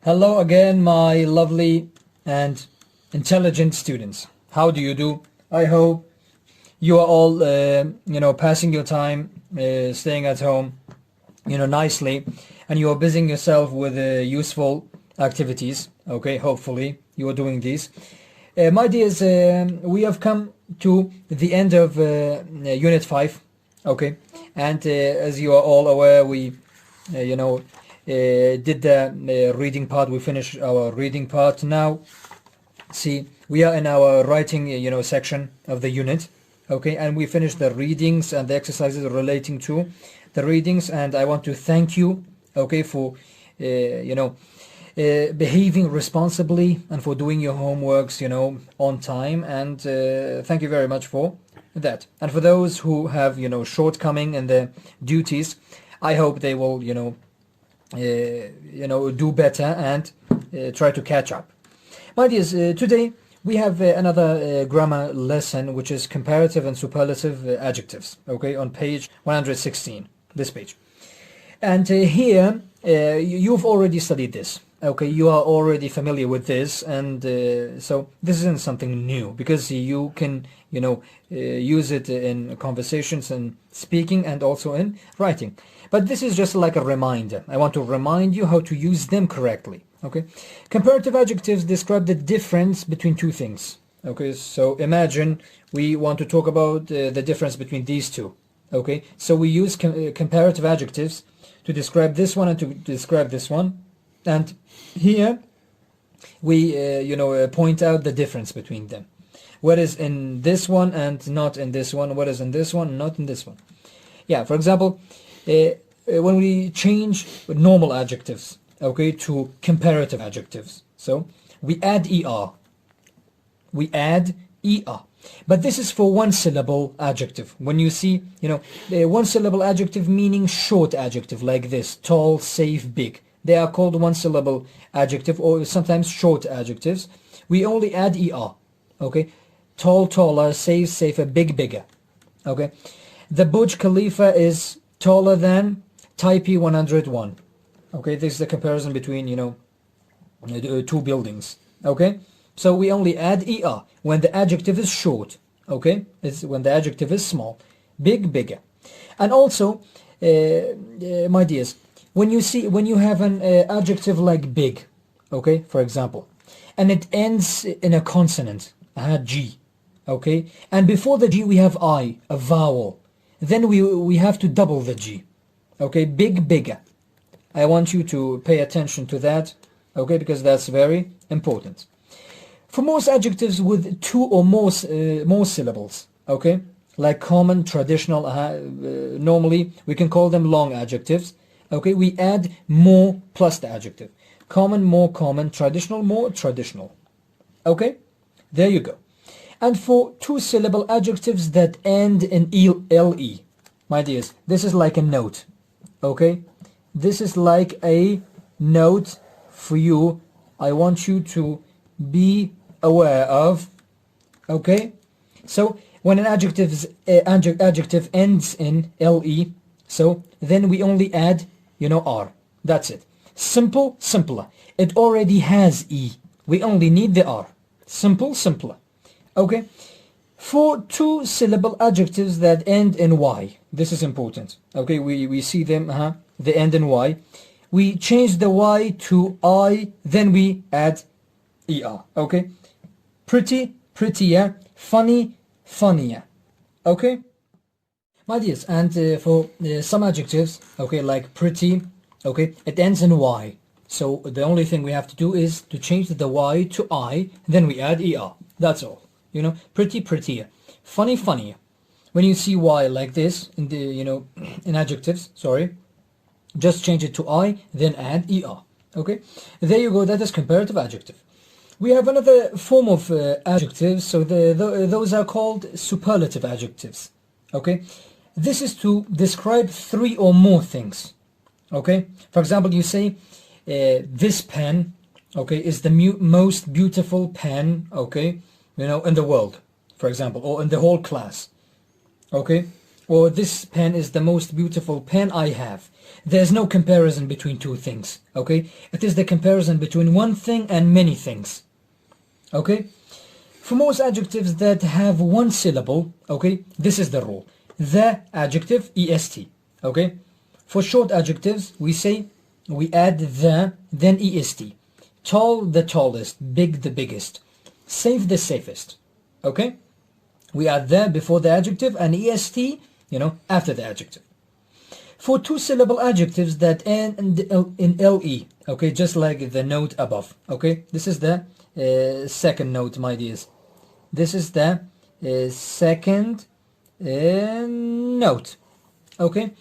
Hello again, my lovely and intelligent students. How do you do? I hope you are all, passing your time, staying at home, nicely, and you are busying yourself with useful activities. Okay, hopefully you are doing these. My dears, we have come to the end of Unit 5. Okay, and as you are all aware, we, did the reading part. We finished our reading part. Now, see, we are in our writing, section of the unit. Okay, and we finished the readings and the exercises relating to the readings. And I want to thank you, okay, for, behaving responsibly and for doing your homeworks, on time. And thank you very much for that. And for those who have, shortcoming in their duties, I hope they will, do better and try to catch up. My dears, today we have another grammar lesson, which is comparative and superlative adjectives, okay, on page 116, this page. And here, you've already studied this, okay, you are already familiar with this, and so this isn't something new, because you can, use it in conversations and speaking and also in writing. But this is just like a reminder. I want to remind you how to use them correctly. Okay, comparative adjectives describe the difference between two things. Okay, so imagine we want to talk about the difference between these two. Okay, so we use comparative adjectives to describe this one and to describe this one, and here we point out the difference between them. What is in this one and not in this one? What is in this one and not in this one? Yeah, for example, when we change normal adjectives, okay, to comparative adjectives, so we add er. We add er. But this is for one syllable adjective. When you see, one syllable adjective meaning short adjective like this, tall, safe, big. They are called one syllable adjective or sometimes short adjectives. We only add er. Okay, tall, taller, safe, safer, big, bigger. Okay, the Burj Khalifa is taller than Taipei 101. Okay, this is the comparison between, two buildings. Okay, so we only add er when the adjective is short. Okay, it's when the adjective is small. Big, bigger. And also, my dears, when you have an adjective like big, okay, for example, and it ends in a consonant, G, okay, and before the G we have I, a vowel, then we have to double the G. Okay, big, bigger. I want you to pay attention to that, okay, because that's very important. For most adjectives with two or more syllables, okay, like common, traditional, normally we can call them long adjectives, okay, we add more plus the adjective. Common, more common, traditional, more traditional. Okay, there you go. And for two-syllable adjectives that end in le, my dears, this is like a note. Okay, this is like a note for you. I want you to be aware of. Okay, so when an adjective ends in le, so then we only add r. That's it. Simple, simpler. It already has e. We only need the r. Simple, simpler. Okay, for two-syllable adjectives that end in y, this is important. Okay, we see them, they end in y. We change the y to I, then we add er. Okay, pretty, prettier, funny, funnier. Okay, my dears, and for some adjectives, okay, like pretty, okay, it ends in y. So the only thing we have to do is to change the y to I, then we add er. That's all. Pretty, prettier. Funny, funnier. When you see y like this in the, in adjectives, sorry, just change it to I, then add er. Okay, there you go. That is comparative adjective. We have another form of adjectives, so those are called superlative adjectives. Okay, this is to describe three or more things. Okay, for example, you say this pen, okay, is the most beautiful pen, okay, in the world, for example, or in the whole class. Okay, or this pen is the most beautiful pen I have. There's no comparison between two things, okay? It is the comparison between one thing and many things, okay? For most adjectives that have one syllable, okay, this is the rule. The adjective, est, okay? For short adjectives, we add the, then est. Tall, the tallest. Big, the biggest. Safe, the safest, okay? We add the before the adjective and est, after the adjective. For two-syllable adjectives that end in le, okay, just like the note above, okay? This is the second note, my dears. This is the second note, okay?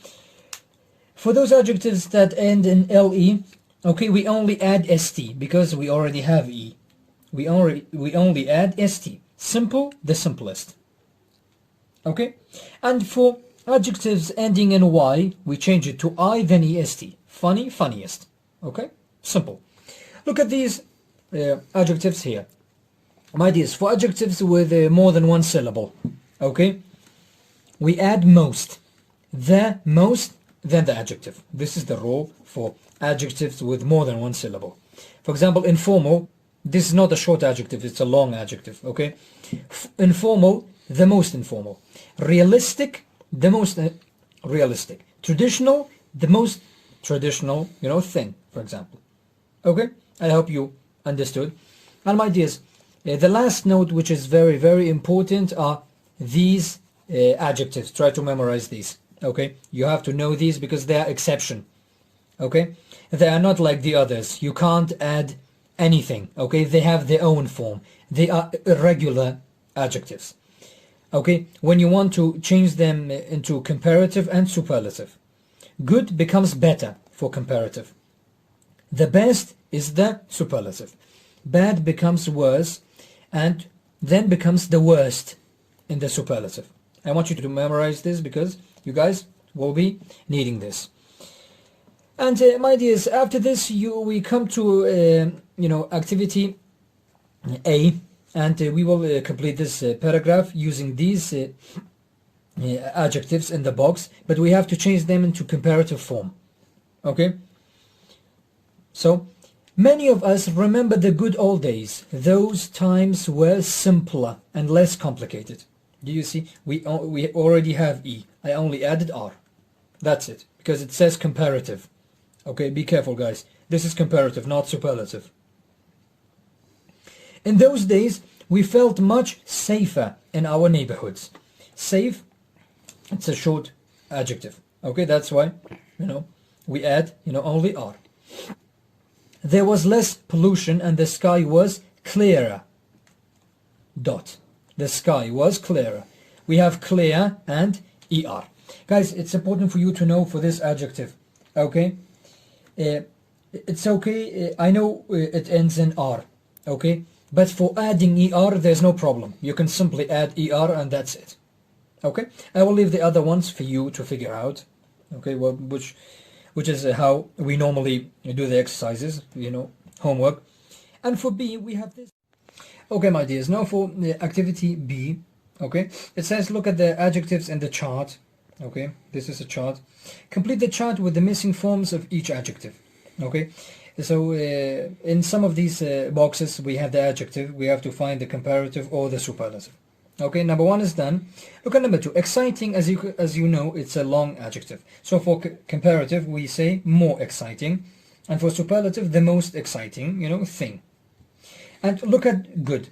For those adjectives that end in le, okay, we only add st because we already have e. We only add st. Simple, the simplest, okay? And for adjectives ending in y, we change it to I, then est. Funny, funniest, okay? Simple. Look at these adjectives here. My dears, for adjectives with more than one syllable, okay, we add most. The most, then the adjective. This is the rule for adjectives with more than one syllable. For example, informal, this is not a short adjective, it's a long adjective, okay? Informal, the most informal. Realistic, the most realistic. Traditional, the most traditional, thing, for example. Okay? I hope you understood. And my dears, the last note, which is very, very important, are these adjectives. Try to memorize these, okay? You have to know these because they are exception, okay? They are not like the others. You can't add anything, okay? They have their own form. They are irregular adjectives, okay? When you want to change them into comparative and superlative. Good becomes better for comparative. The best is the superlative. Bad becomes worse and then becomes the worst in the superlative. I want you to memorize this because you guys will be needing this. And my dears, after this we come to activity A, and we will complete this paragraph using these adjectives in the box, but we have to change them into comparative form, okay? So many of us remember the good old days. Those times were simpler and less complicated. Do you see? We already have E. I only added R. That's it, because it says comparative. Okay, be careful, guys. This is comparative, not superlative. In those days, we felt much safer in our neighborhoods. Safe, it's a short adjective. Okay, that's why, we add, only R. There was less pollution and the sky was clearer. Dot. The sky was clearer. We have clear and ER. Guys, it's important for you to know for this adjective, okay? It's okay, I know it ends in R, okay? But for adding ER, there's no problem. You can simply add ER and that's it, okay? I will leave the other ones for you to figure out, okay? Well, which is how we normally do the exercises, homework. And for B, we have this. Okay, my dears, now for activity B, okay? It says look at the adjectives in the chart, okay? This is a chart. Complete the chart with the missing forms of each adjective, okay? So in some of these boxes, we have the adjective. We have to find the comparative or the superlative. Okay, number one is done. Look at number two. Exciting, as you know, it's a long adjective. So for comparative, we say more exciting. And for superlative, the most exciting, thing. And look at good.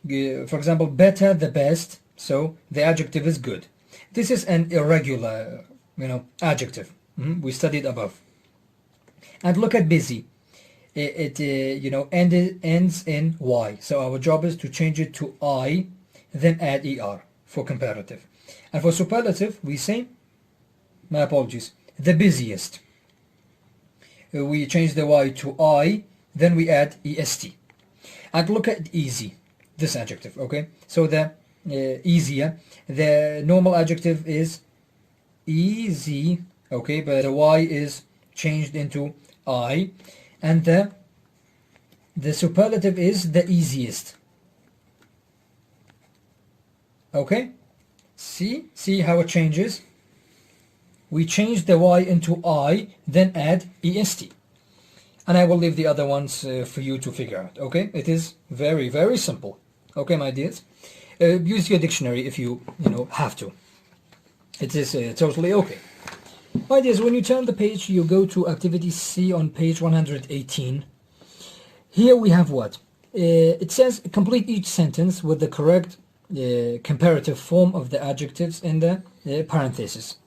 For example, better, the best. So the adjective is good. This is an irregular, adjective. We studied above. And look at busy. It ends in Y. So our job is to change it to I, then add ER for comparative. And for superlative, we say, my apologies, the busiest. We change the Y to I, then we add EST. And look at easy, this adjective, okay? So the easier, the normal adjective is easy, okay? But the Y is changed into I, and the superlative is the easiest. Okay? See how it changes? we change the y into I, then add est. And I will leave the other ones for you to figure out, okay? It is very, very simple, okay, my dears? Use your dictionary if you have to. It is totally okay. My dears, when you turn the page, you go to activity C on page 118. Here we have what? It says complete each sentence with the correct comparative form of the adjectives in the parentheses.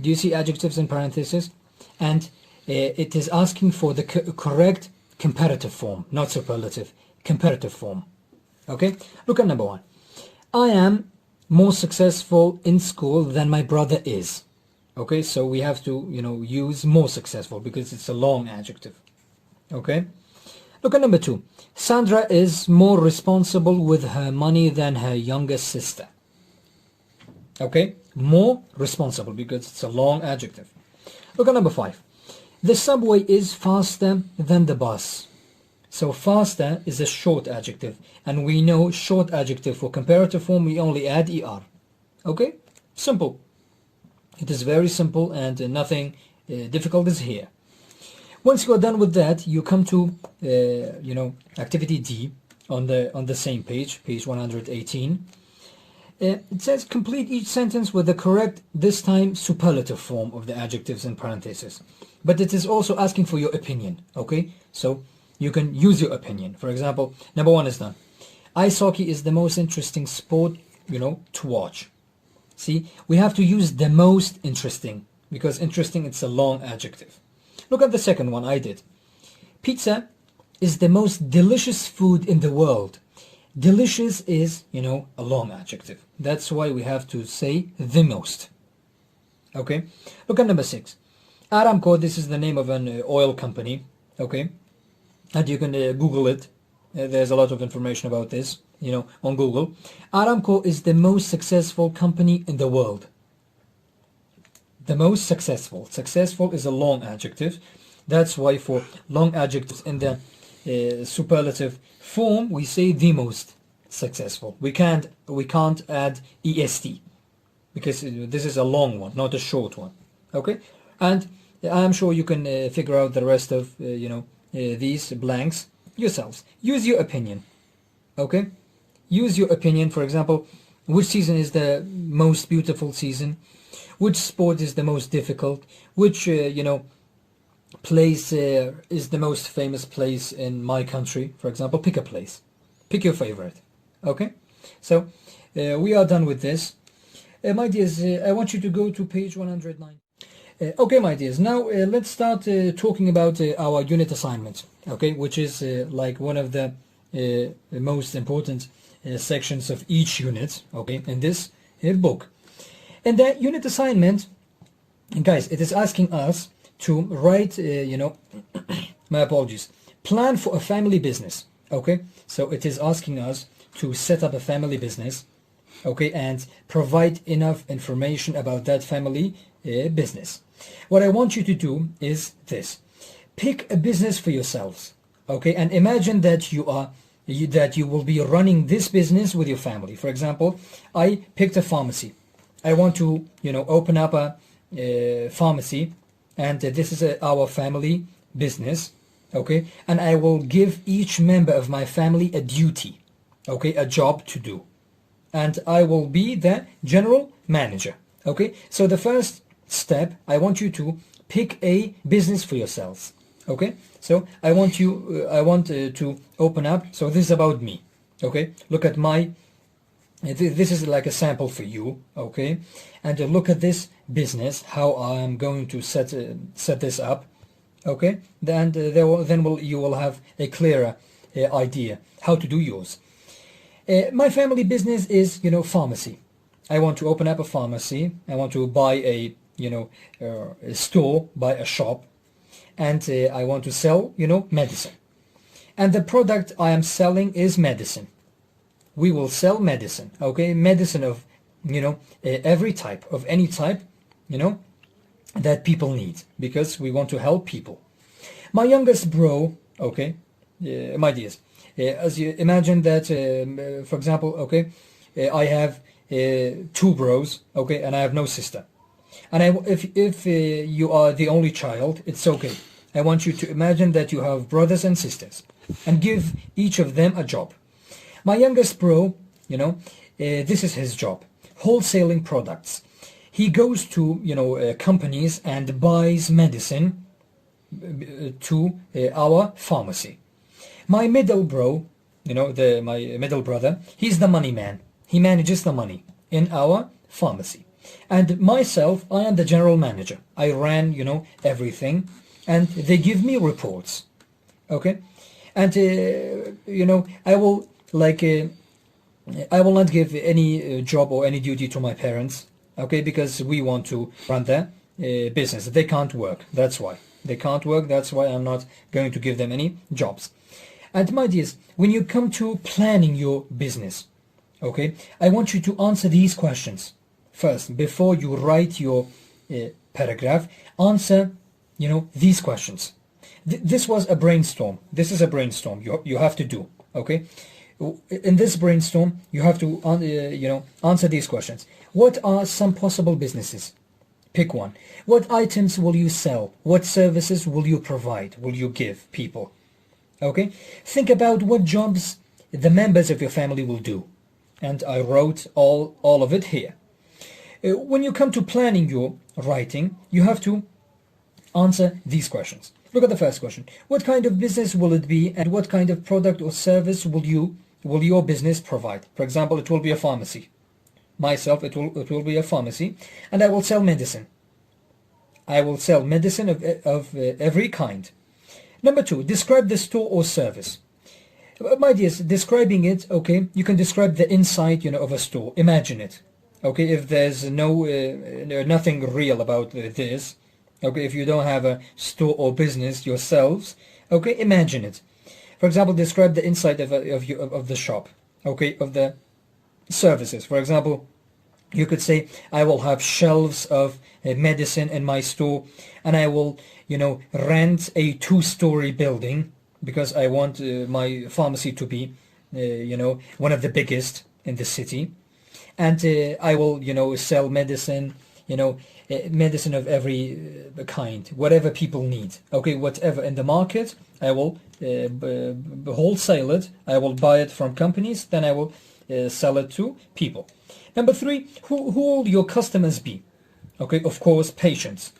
Do you see adjectives in parentheses? And it is asking for the correct comparative form, not superlative, comparative form. Okay, look at number 1. I am more successful in school than my brother is. Okay, so we have to use more successful because it's a long adjective. Okay, look at number 2. Sandra is more responsible with her money than her younger sister. Okay, more responsible because it's a long adjective. Look at number 5. The subway is faster than the bus. So faster is a short adjective, and we know short adjective for comparative form we only add er. Okay, simple. It is very simple, and nothing difficult is here. Once you are done with that, you come to activity D on the same page 118. It says complete each sentence with the correct, this time superlative form of the adjectives in parentheses. But it is also asking for your opinion, okay? So you can use your opinion. For example, number 1 is done. Ice hockey is the most interesting sport, to watch. See, we have to use the most interesting, because interesting, it's a long adjective. Look at the second one I did. Pizza is the most delicious food in the world. Delicious is, a long adjective. That's why we have to say the most. Okay, look at number 6. Aramco, this is the name of an oil company. Okay, and you can Google it. There's a lot of information about this, on Google. Aramco is the most successful company in the world. The most successful. Successful is a long adjective. That's why for long adjectives in the superlative form we say the most successful. We can't add est because this is a long one, not a short one. Okay, and I'm sure you can figure out the rest of these blanks yourselves. Use your opinion. Okay, use your opinion. For example, which season is the most beautiful season? Which sport is the most difficult? Which place is the most famous place in my country? For example, pick a place. Pick your favorite. Okay, so we are done with this. My dears, I want you to go to page 109. Okay, my dears, now let's start talking about our unit assignment, okay, which is like one of the most important sections of each unit, okay, in this book. And that unit assignment, guys, it is asking us to write, my apologies, plan for a family business, okay? So it is asking us to set up a family business, okay, and provide enough information about that family business. What I want you to do is this. Pick a business for yourselves, okay, and imagine that you will be running this business with your family. For example, I picked a pharmacy. I want to, open up a pharmacy, and this is our family business, okay? And I will give each member of my family a duty, okay, a job to do. And I will be the general manager, okay? So the first step, I want you to pick a business for yourselves, okay? So I want to open up, so this is about me, okay? Look at my, this is like a sample for you, okay? And look at this business, how I'm going to set this up, okay? Then you will have a clearer idea how to do yours. My family business is, pharmacy. I want to open up a pharmacy. I want to buy a store, buy a shop, and I want to sell, medicine. And the product I am selling is medicine. We will sell medicine, okay? Medicine of, every type, of any type, that people need, because we want to help people. My youngest bro, okay, my dears, as you imagine that, for example, okay, I have 2 bros, okay, and I have no sister. And if you are the only child, it's okay. I want you to imagine that you have brothers and sisters and give each of them a job. My youngest bro, this is his job, wholesaling products. He goes to, companies and buys medicine to our pharmacy. My middle bro, my middle brother, he's the money man. He manages the money in our pharmacy. And myself, I am the general manager. I ran, everything, and they give me reports. Okay? And, I will, I will not give any job or any duty to my parents, okay, because we want to run their business. They can't work, that's why. They can't work, that's why I'm not going to give them any jobs. And my dears, when you come to planning your business, okay, I want you to answer these questions. First, before you write your paragraph, answer, these questions. This was a brainstorm. This is a brainstorm you have to do, okay? In this brainstorm, you have to, answer these questions. What are some possible businesses? Pick one. What items will you sell? What services will you provide? Will you give people? Okay? Think about what jobs the members of your family will do. And I wrote all of it here. When you come to planning your writing, you have to answer these questions. Look at the first question. What kind of business will it be, and what kind of product or service will your business provide? For example, it will be a pharmacy. Myself, it will be a pharmacy, and I will sell medicine. I will sell medicine of every kind. Number two, describe the store or service. My dears, describing it, okay, you can describe the inside, of a store. Imagine it. Okay, if there's nothing real about this, okay, if you don't have a store or business yourselves, okay, imagine it. For example, describe the inside of the shop, okay, of the services. For example, you could say, I will have shelves of medicine in my store, and I will, rent a 2-story building because I want my pharmacy to be, one of the biggest in the city. And I will, sell medicine, medicine of every kind, whatever people need. Okay, whatever in the market, I will wholesale it. I will buy it from companies, then I will sell it to people. Number three, who will your customers be? Okay, of course, patients.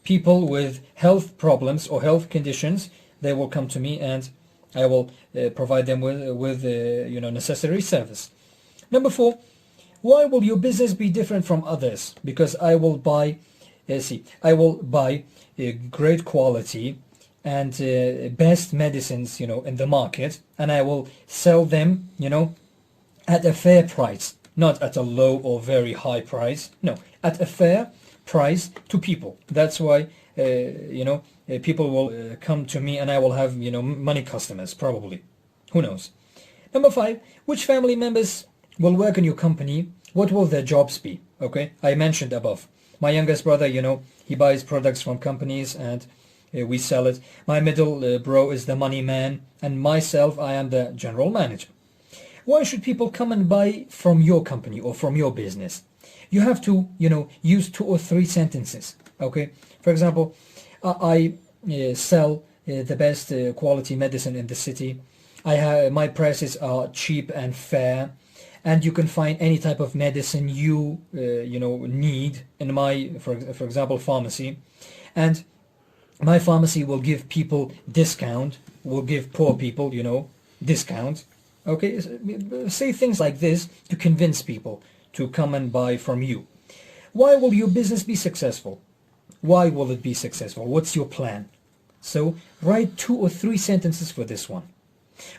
People with health problems or health conditions, they will come to me and I will provide them with necessary service. Number four, why will your business be different from others? Because I will buy, great quality and best medicines, in the market, and I will sell them, at a fair price, not at a low or very high price. No, at a fair price to people. That's why, people will come to me, and I will have, money customers, probably. Who knows? Number five, which family members will work in your company? What will their jobs be? Okay, I mentioned above. My youngest brother, he buys products from companies and we sell it. My middle bro is the money man, and myself, I am the general manager. Why should people come and buy from your company or from your business? You have to, use 2 or 3 sentences. Okay, for example, I sell the best quality medicine in the city. My prices are cheap and fair, and you can find any type of medicine you need in my, for example, pharmacy, and my pharmacy will give people discount, will give poor people, discount. Okay, say things like this to convince people to come and buy from you. Why will your business be successful? Why will it be successful? What's your plan? So write 2 or 3 sentences for this one.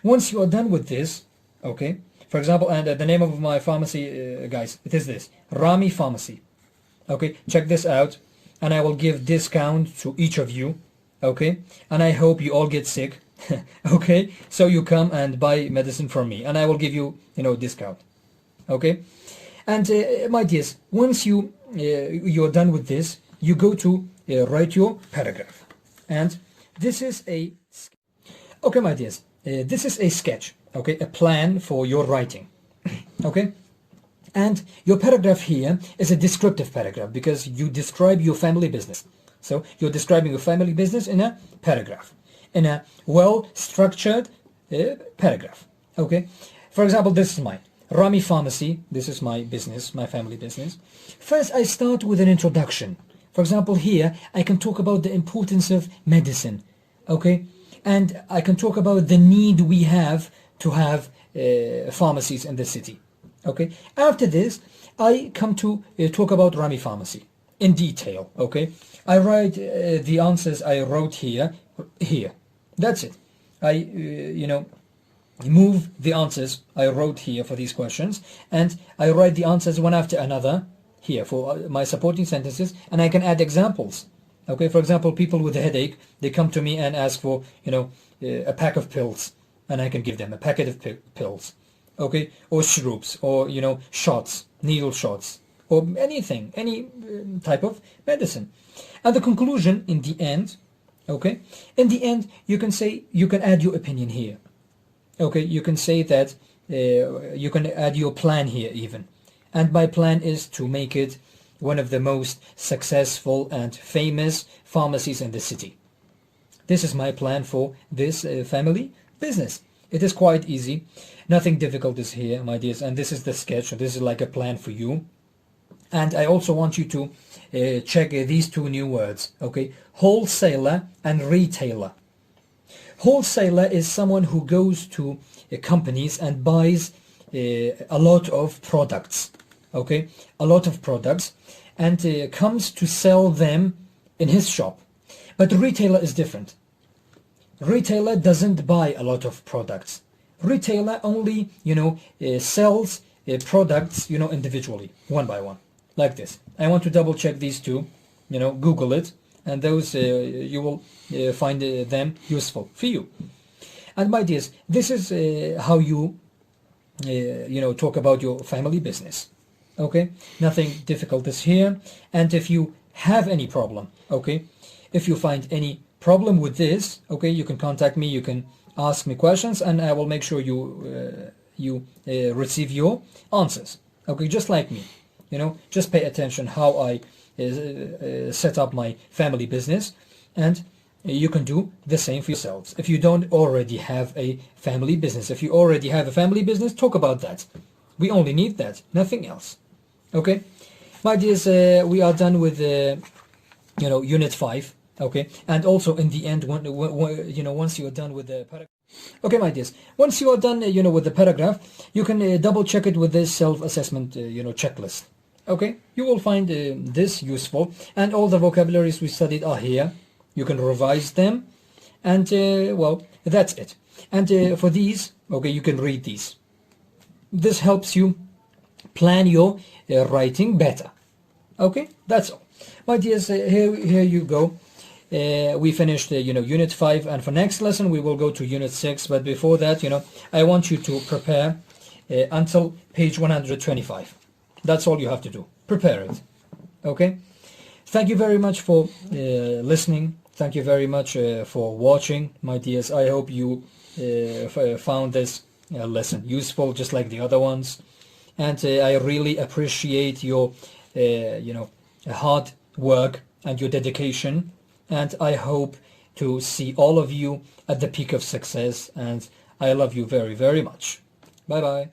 Once you are done with this, okay, for example, and the name of my pharmacy, guys, it is this, Rami Pharmacy. Okay, check this out, and I will give discount to each of you, okay, and I hope you all get sick, okay, so you come and buy medicine from me, and I will give you, discount, okay. And my dears, once you're done with this, you go to write your paragraph, and this is a, okay, my dears, this is a sketch, okay, a plan for your writing, okay. And your paragraph here is a descriptive paragraph because you describe your family business. So you're describing your family business in a paragraph, in a well-structured paragraph. Okay. For example, this is mine. Rami Pharmacy. This is my business, my family business. First, I start with an introduction. For example, here I can talk about the importance of medicine. Okay. And I can talk about the need we have to have pharmacies in the city. Okay. After this, I come to talk about Rami Pharmacy in detail. Okay. I write the answers I wrote here. That's it. I, move the answers I wrote here for these questions, and I write the answers one after another here for my supporting sentences, and I can add examples. Okay, for example, people with a headache, they come to me and ask for, a pack of pills, and I can give them a packet of pills. Okay, or shroops, or, shots, needle shots, or anything, any type of medicine. And the conclusion in the end, okay, in the end, you can say, you can add your opinion here. Okay, you can say that you can add your plan here even. And my plan is to make it one of the most successful and famous pharmacies in the city. This is my plan for this family business. It is quite easy. Nothing difficult is here, my dears. And this is the sketch. This is like a plan for you. And I also want you to check these two new words. Okay, wholesaler and retailer. Wholesaler is someone who goes to companies and buys a lot of products. Okay, a lot of products, and comes to sell them in his shop. But the retailer is different. Retailer doesn't buy a lot of products. Retailer only, sells products, individually, one by one, like this. I want to double check these two, Google it, and those you will find them useful for you. And my dears, this is how you, talk about your family business. Okay, nothing difficult is here. And if you have any problem, okay, if you find any problem with this, okay, you can contact me, you can ask me questions, and I will make sure you receive your answers. Okay, just like me, just pay attention how I set up my family business, and you can do the same for yourselves. If you don't already have a family business, if you already have a family business, talk about that. We only need that, nothing else. Okay, my dears, we are done with Unit 5. Okay, and also in the end, once you are done with the paragraph. Okay, my dears, once you are done, with the paragraph, you can double check it with this self-assessment, checklist. Okay, you will find this useful, and all the vocabularies we studied are here. You can revise them, and well, that's it. And for these, okay, you can read these. This helps you plan your writing better. Okay, that's all. My dears, here you go. We finished, Unit 5, and for next lesson we will go to Unit 6. But before that, I want you to prepare until page 125. That's all you have to do. Prepare it. Okay? Thank you very much for listening. Thank you very much for watching, my dears. I hope you found this lesson useful, just like the other ones. And I really appreciate your, hard work and your dedication. And I hope to see all of you at the peak of success. And I love you very, very much. Bye-bye.